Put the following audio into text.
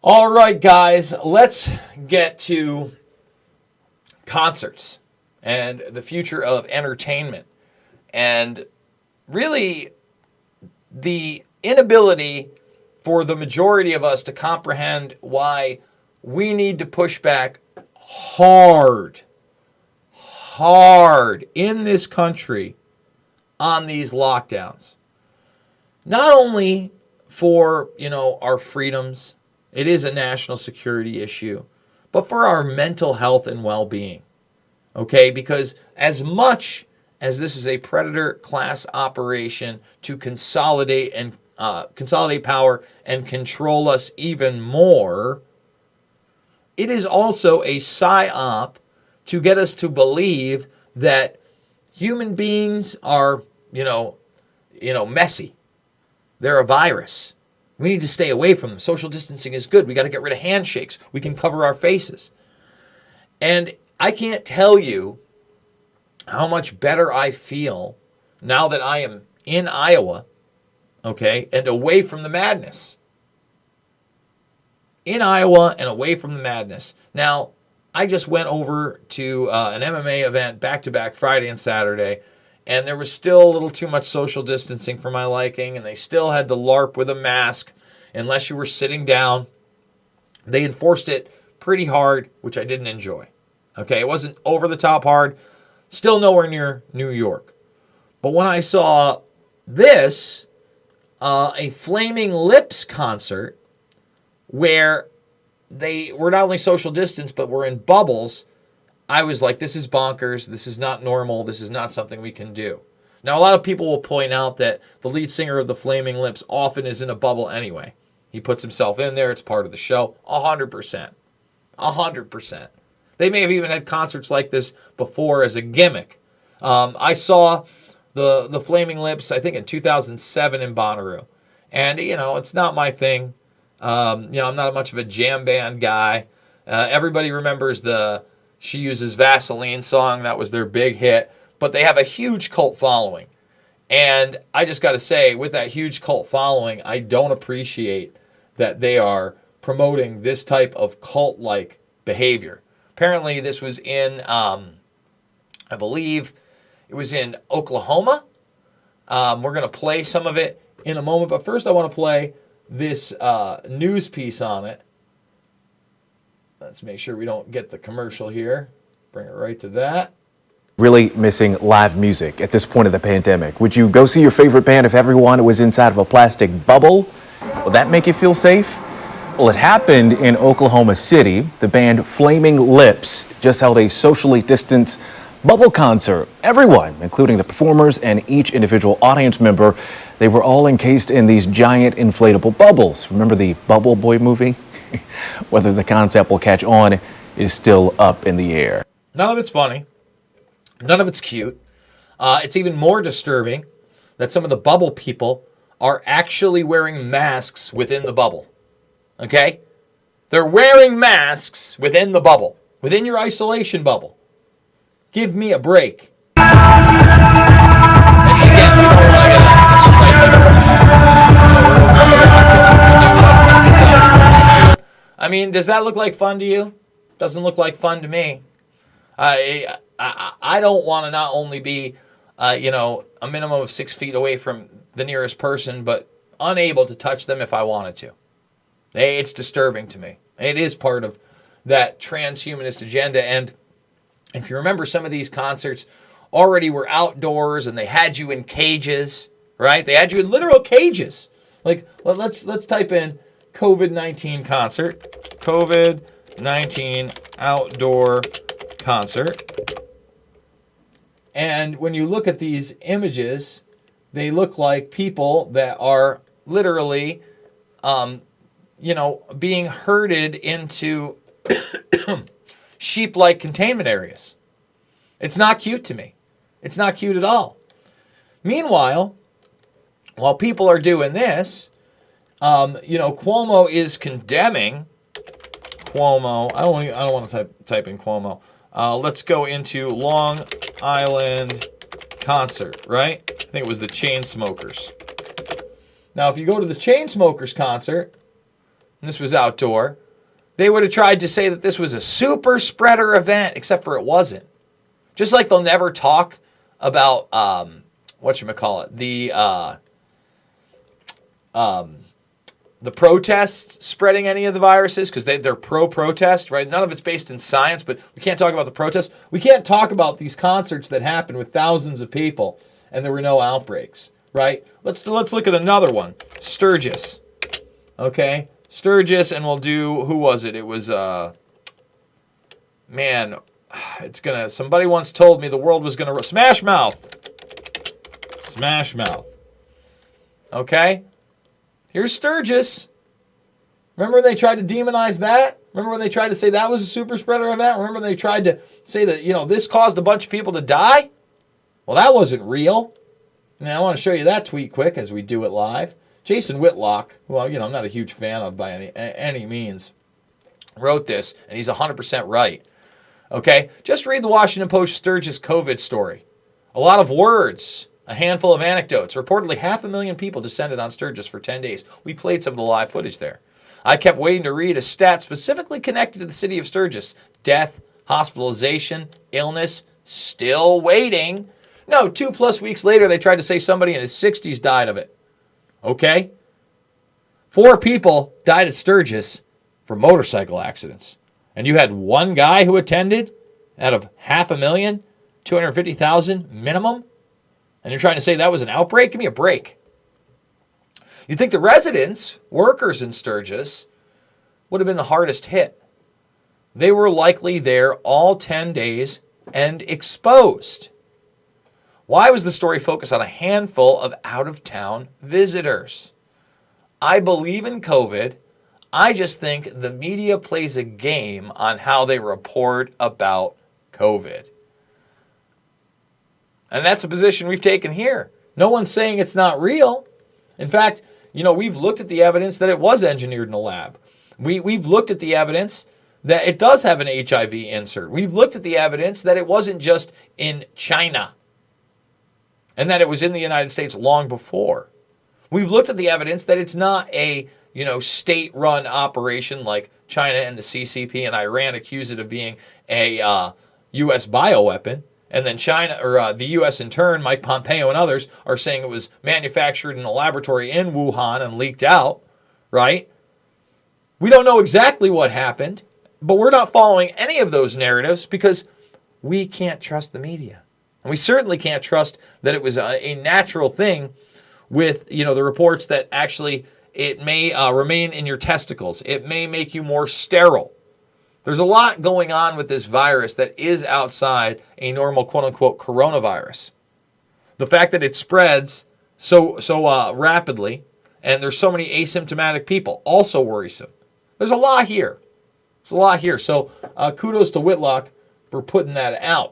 All right, guys, let's get to concerts and the future of entertainment and really the inability for the majority of us to comprehend why we need to push back hard in this country on these lockdowns. Not only for, our freedoms, it is a national security issue, but for our mental health and well-being. Okay? Because as much as this is a predator class operation to consolidate power and control us even more, it is also a psyop to get us to believe that human beings are, messy. They're a virus. We need to stay away from them. Social distancing is good. We got to get rid of handshakes. We can cover our faces. And I can't tell you how much better I feel now that I am in Iowa, okay, and away from the madness. In Iowa and away from the madness. Now, I just went over to an MMA event back-to-back Friday and Saturday, and there was still a little too much social distancing for my liking, and they still had to LARP with a mask unless you were sitting down. They enforced it pretty hard, which I didn't enjoy. Okay, it wasn't over the top hard, still nowhere near New York. But when I saw this, a Flaming Lips concert, where they were not only social distance, but were in bubbles, I was like, this is bonkers. This is not normal. This is not something we can do. Now, a lot of people will point out that the lead singer of the Flaming Lips often is in a bubble anyway. He puts himself in there. It's part of the show. 100%. 100%. They may have even had concerts like this before as a gimmick. I saw the Flaming Lips, I think, in 2007 in Bonnaroo. And, it's not my thing. I'm not much of a jam band guy. Everybody remembers the She Uses Vaseline song. That was their big hit. But they have a huge cult following. And I just got to say, with that huge cult following, I don't appreciate that they are promoting this type of cult-like behavior. Apparently, this was in, I believe, it was in Oklahoma. We're going to play some of it in a moment. But first, I want to play this news piece on it. Let's make sure we don't get the commercial here. Bring it right to that. Really missing live music at this point of the pandemic. Would you go see your favorite band if everyone was inside of a plastic bubble? Will that make you feel safe? Well, it happened in Oklahoma City. The band Flaming Lips just held a socially distanced bubble concert. Everyone, including the performers and each individual audience member, they were all encased in these giant inflatable bubbles. Remember the Bubble Boy movie? Whether the concept will catch on is still up in the air. None of it's funny. None of it's cute. It's even more disturbing that some of the bubble people are actually wearing masks within the bubble. Okay? They're wearing masks within the bubble, within your isolation bubble. Give me a break. And again, we don't want to get I mean, does that look like fun to you? Doesn't look like fun to me. I don't want to not only be, a minimum of 6 feet away from the nearest person, but unable to touch them if I wanted to. It's disturbing to me. It is part of that transhumanist agenda. And if you remember, some of these concerts already were outdoors and they had you in cages, right? They had you in literal cages. Like, let's type in COVID-19 concert. COVID-19 outdoor concert. And when you look at these images, they look like people that are literally, being herded into sheep-like containment areas. It's not cute to me. It's not cute at all. Meanwhile, while people are doing this, Cuomo is condemning Cuomo. I don't want to type in Cuomo. Let's go into Long Island concert, right? I think it was the Chainsmokers. Now, if you go to the Chainsmokers concert, and this was outdoor, they would have tried to say that this was a super spreader event, except for it wasn't. Just like they'll never talk about whatchamacallit, the protests spreading any of the viruses, because they're pro-protest, right? None of it's based in science, but we can't talk about the protests. We can't talk about these concerts that happened with thousands of people and there were no outbreaks, right? Let's look at another one, Sturgis. Okay, Sturgis, and we'll do, who was it? It was somebody once told me the world was gonna Smash Mouth. Okay? Here's Sturgis. Remember when they tried to demonize that? Remember when they tried to say that was a super spreader event? Remember when they tried to say that, this caused a bunch of people to die? Well, that wasn't real. Now, I want to show you that tweet quick as we do it live. Jason Whitlock, who, I'm not a huge fan of by any means, wrote this, and he's 100% right. Okay? Just read the Washington Post Sturgis COVID story. A lot of words. A handful of anecdotes. Reportedly 500,000 people descended on Sturgis for 10 days. We played some of the live footage there. I kept waiting to read a stat specifically connected to the city of Sturgis. Death, hospitalization, illness, still waiting. No, 2+ weeks later, they tried to say somebody in his 60s died of it. Okay? 4 people died at Sturgis from motorcycle accidents. And you had one guy who attended out of 500,000, 250,000 minimum? And you're trying to say that was an outbreak? Give me a break. You'd think the residents, workers in Sturgis, would have been the hardest hit. They were likely there all 10 days and exposed. Why was the story focused on a handful of out-of-town visitors? I believe in COVID. I just think the media plays a game on how they report about COVID. And that's a position we've taken here. No one's saying it's not real. In fact, we've looked at the evidence that it was engineered in a lab. We've looked at the evidence that it does have an HIV insert. We've looked at the evidence that it wasn't just in China and that it was in the United States long before. We've looked at the evidence that it's not a, state-run operation like China and the CCP and Iran accuse it of being a U.S. bioweapon. And then China, or the U.S. in turn, Mike Pompeo and others, are saying it was manufactured in a laboratory in Wuhan and leaked out, right? We don't know exactly what happened, but we're not following any of those narratives because we can't trust the media. And we certainly can't trust that it was a natural thing with, the reports that actually it may remain in your testicles. It may make you more sterile. There's a lot going on with this virus that is outside a normal quote-unquote coronavirus. The fact that it spreads so rapidly and there's so many asymptomatic people, also worrisome. There's a lot here. So kudos to Whitlock for putting that out.